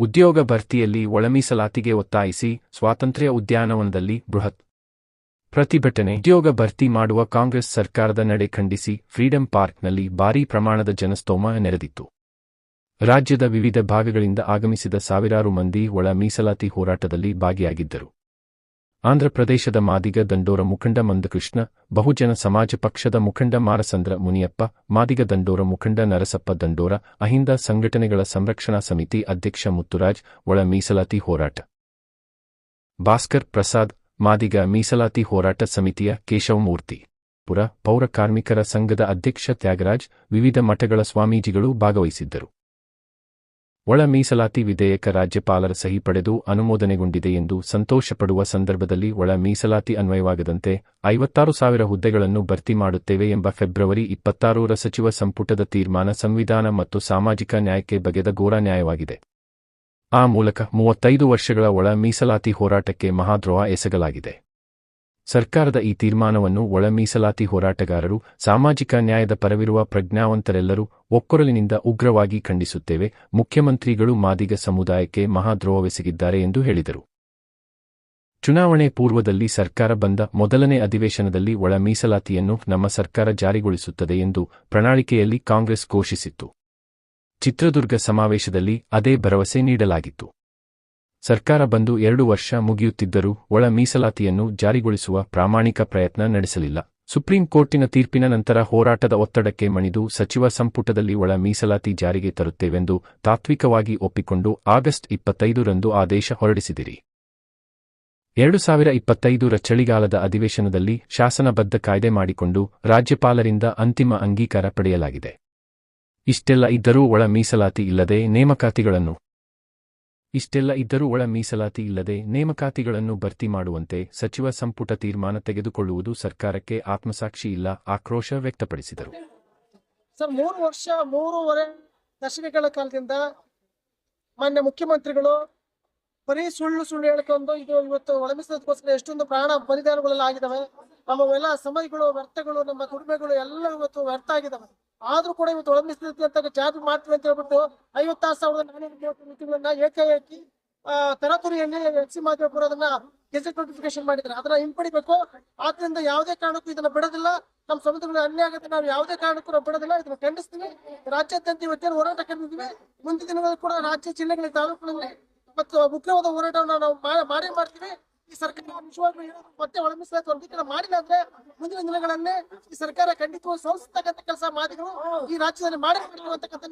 ಉದ್ಯೋಗ ಭರ್ತಿಯಲ್ಲಿ ಒಳಮೀಸಲಾತಿಗೆ ಒತ್ತಾಯಿಸಿ ಸ್ವಾತಂತ್ರ್ಯ ಉದ್ಯಾನವನದಲ್ಲಿ ಬೃಹತ್ ಪ್ರತಿಭಟನೆ. ಉದ್ಯೋಗ ಭರ್ತಿ ಮಾಡುವ ಕಾಂಗ್ರೆಸ್ ಸರ್ಕಾರದ ನಡೆ ಖಂಡಿಸಿ ಫ್ರೀಡಂ ಪಾರ್ಕ್ನಲ್ಲಿ ಭಾರೀ ಪ್ರಮಾಣದ ಜನಸ್ತೋಮ ನೆರೆದಿತ್ತು. ರಾಜ್ಯದ ವಿವಿಧ ಭಾಗಗಳಿಂದ ಆಗಮಿಸಿದ ಸಾವಿರಾರು ಮಂದಿ ಒಳ ಮೀಸಲಾತಿ ಹೋರಾಟದಲ್ಲಿ ಭಾಗಿಯಾಗಿದ್ದರು. ಆಂಧ್ರಪ್ರದೇಶದ ಮಾದಿಗ ದಂಡೋರ ಮುಖಂಡ ಮಂದಕೃಷ್ಣ, ಬಹುಜನ ಸಮಾಜ ಪಕ್ಷದ ಮುಖಂಡ ಮಾರಸಂದ್ರ ಮುನಿಯಪ್ಪ, ಮಾದಿಗ ದಂಡೋರ ಮುಖಂಡ ನರಸಪ್ಪ ದಂಡೋರ, ಅಹಿಂದ ಸಂಘಟನೆಗಳ ಸಂರಕ್ಷಣಾ ಸಮಿತಿ ಅಧ್ಯಕ್ಷ ಮುತ್ತುರಾಜ್, ಒಳ ಮೀಸಲಾತಿ ಹೋರಾಟ ಭಾಸ್ಕರ್ ಪ್ರಸಾದ್, ಮಾದಿಗ ಮೀಸಲಾತಿ ಹೋರಾಟ ಸಮಿತಿಯ ಕೇಶವಮೂರ್ತಿ, ಪೌರ ಕಾರ್ಮಿಕರ ಸಂಘದ ಅಧ್ಯಕ್ಷ ತ್ಯಾಗರಾಜ್, ವಿವಿಧ ಮಠಗಳ ಸ್ವಾಮೀಜಿಗಳು ಭಾಗವಹಿಸಿದ್ದರು. ಒಳ ಮೀಸಲಾತಿ ವಿಧೇಯಕ ರಾಜ್ಯಪಾಲರ ಸಹಿ ಪಡೆದು ಅನುಮೋದನೆಗೊಂಡಿದೆ ಎಂದು ಸಂತೋಷಪಡುವ ಸಂದರ್ಭದಲ್ಲಿ ಒಳ ಮೀಸಲಾತಿ ಅನ್ವಯವಾಗದಂತೆ 56,000 ಹುದ್ದೆಗಳನ್ನು ಭರ್ತಿ ಮಾಡುತ್ತೇವೆ ಎಂಬ ಫೆಬ್ರವರಿ 26ರ ಸಚಿವ ಸಂಪುಟದ ತೀರ್ಮಾನ ಸಂವಿಧಾನ ಮತ್ತು ಸಾಮಾಜಿಕ ನ್ಯಾಯಕ್ಕೆ ಬಗೆದ ಘೋರ ನ್ಯಾಯವಾಗಿದೆ. ಆ ಮೂಲಕ 35 ವರ್ಷಗಳ ಒಳ ಮೀಸಲಾತಿ ಹೋರಾಟಕ್ಕೆ ಮಹಾದ್ರೋಹ ಎಸಗಲಾಗಿದೆ. ಸರ್ಕಾರದ ಈ ತೀರ್ಮಾನವನ್ನು ಒಳ ಮೀಸಲಾತಿ ಹೋರಾಟಗಾರರು, ಸಾಮಾಜಿಕ ನ್ಯಾಯದ ಪರವಿರುವ ಪ್ರಜ್ಞಾವಂತರೆಲ್ಲರೂ ಒಕ್ಕೊರಲಿನಿಂದ ಉಗ್ರವಾಗಿ ಖಂಡಿಸುತ್ತೇವೆ. ಮುಖ್ಯಮಂತ್ರಿಗಳು ಮಾದಿಗ ಸಮುದಾಯಕ್ಕೆ ಮಹಾದ್ರೋಹವೆಸಗಿದ್ದಾರೆ ಎಂದು ಹೇಳಿದರು. ಚುನಾವಣೆ ಪೂರ್ವದಲ್ಲಿ ಸರ್ಕಾರ ಬಂದ ಮೊದಲನೇ ಅಧಿವೇಶನದಲ್ಲಿ ಒಳ ಮೀಸಲಾತಿಯನ್ನು ನಮ್ಮ ಸರ್ಕಾರ ಜಾರಿಗೊಳಿಸುತ್ತದೆ ಎಂದು ಪ್ರಣಾಳಿಕೆಯಲ್ಲಿ ಕಾಂಗ್ರೆಸ್ ಘೋಷಿಸಿತ್ತು. ಚಿತ್ರದುರ್ಗ ಸಮಾವೇಶದಲ್ಲಿ ಅದೇ ಭರವಸೆ ನೀಡಲಾಗಿತ್ತು. ಸರ್ಕಾರ ಬಂದು 2 ವರ್ಷ ಮುಗಿಯುತ್ತಿದ್ದರೂ ಒಳ ಮೀಸಲಾತಿಯನ್ನು ಜಾರಿಗೊಳಿಸುವ ಪ್ರಾಮಾಣಿಕ ಪ್ರಯತ್ನ ನಡೆಸಲಿಲ್ಲ. ಸುಪ್ರೀಂ ಕೋರ್ಟಿನ ತೀರ್ಪಿನ ನಂತರ ಹೋರಾಟದ ಒತ್ತಡಕ್ಕೆ ಮಣಿದು ಸಚಿವ ಸಂಪುಟದಲ್ಲಿ ಒಳ ಮೀಸಲಾತಿ ಜಾರಿಗೆ ತರುತ್ತೇವೆಂದು ತಾತ್ವಿಕವಾಗಿ ಒಪ್ಪಿಕೊಂಡು ಆಗಸ್ಟ್ 25ರಂದು ಆದೇಶ ಹೊರಡಿಸಿದಿರಿ. 2025ರ ಚಳಿಗಾಲದ ಅಧಿವೇಶನದಲ್ಲಿ ಶಾಸನಬದ್ಧ ಕಾಯ್ದೆ ಮಾಡಿಕೊಂಡು ರಾಜ್ಯಪಾಲರಿಂದ ಅಂತಿಮ ಅಂಗೀಕಾರ ಪಡೆಯಲಾಗಿದೆ. ಇಷ್ಟೆಲ್ಲ ಇದ್ದರೂ ಒಳ ಮೀಸಲಾತಿ ಇಲ್ಲದೆ ನೇಮಕಾತಿಗಳನ್ನು ಭರ್ತಿ ಮಾಡುವಂತೆ ಸಚಿವ ಸಂಪುಟ ತೀರ್ಮಾನ ತೆಗೆದುಕೊಳ್ಳುವುದು ಸರ್ಕಾರಕ್ಕೆ ಆತ್ಮಸಾಕ್ಷಿ ಇಲ್ಲ, ಆಕ್ರೋಶ ವ್ಯಕ್ತಪಡಿಸಿದರು. ಸರ್, 3 ದಶಕಗಳ ಕಾಲದಿಂದ ಮಾನ್ಯ ಮುಖ್ಯಮಂತ್ರಿಗಳು ಬರೀ ಸುಳ್ಳು ಹೇಳ್ಕೊಂಡು ಇದು ಇವತ್ತು ಒಳ ಮೀಸಲಾತಿಗೋಸ್ಕರ ಎಷ್ಟೊಂದು ಪ್ರಾಣ ಬಲಿದಾನಗಳೆಲ್ಲ ಆಗಿದಾವೆ. ನಮ್ಮೆಲ್ಲ ಸಮಯಗಳು, ವ್ಯರ್ಥಗಳು, ನಮ್ಮ ದುಡಿಮೆಗಳು ಎಲ್ಲ ಇವತ್ತು ವ್ಯರ್ಥ ಆಗಿದಾವೆ. ಆದ್ರೂ ಕೂಡ ಇವತ್ತು ಒಳ ಮೀಸಲಾತಿ ಅಂತ ಜಾರಿ ಮಾಡ್ತೀವಿ ಅಂತ ಹೇಳ್ಬಿಟ್ಟು 56,430 ನೀತಿಗಳನ್ನ ಏಕಾಏಕಿ ತರಾತುರಿಯಲ್ಲಿ ಎಕ್ಸಿ ಮಾದೇವಪುರ ಅದನ್ನ ಗೆಜೆಟ್ ನೋಟಿಫಿಕೇಶನ್ ಮಾಡಿದ್ರೆ ಅದನ್ನ ಹಿಂಪಡಿಬೇಕು. ಆದ್ರಿಂದ ಯಾವುದೇ ಕಾರಣಕ್ಕೂ ಇದನ್ನ ಬಿಡೋದಿಲ್ಲ. ನಮ್ಮ ಸಮುದಾಯಗಳು ಅನ್ಯಾಯ ಆಗುತ್ತೆ, ನಾವು ಯಾವುದೇ ಕಾರಣಕ್ಕೂ ನಾವು ಬಿಡೋದಿಲ್ಲ. ಇದನ್ನ ಖಂಡಿಸ್ತೀವಿ. ರಾಜ್ಯಾದ್ಯಂತ ಇವತ್ತೇನು ಹೋರಾಟ ಕರೆದಿದ್ವಿ, ಮುಂದಿನ ದಿನಗಳಲ್ಲಿ ಕೂಡ ರಾಜ್ಯ, ಜಿಲ್ಲೆಗಳ, ತಾಲೂಕುಗಳಲ್ಲಿ ಮತ್ತು ಮುಖ್ಯವಾದ ಹೋರಾಟವನ್ನು ನಾವು ಮಾಡ್ತೀವಿ. ಈ ಸರ್ಕಾರ ನಿಜವಾಗ್ಲೂ ಮತ್ತೆ ಒಳ ಮೀಸಲಾತಿ ವರ್ಗೀಕರಣ ಮಾಡಿಲ್ಲ ಅಂದ್ರೆ ಮುಂದಿನ ದಿನಗಳಲ್ಲೇ ಈ ಸರ್ಕಾರ ಖಂಡಿತವಾಗಿ ಸೋಲಿಸತಕ್ಕಂಥ ಕೆಲಸ ಮಾದಿಗಳು ಈ ರಾಜ್ಯದಲ್ಲಿ ಮಾಡಬೇಕು ಅಂತಕ್ಕಂಥ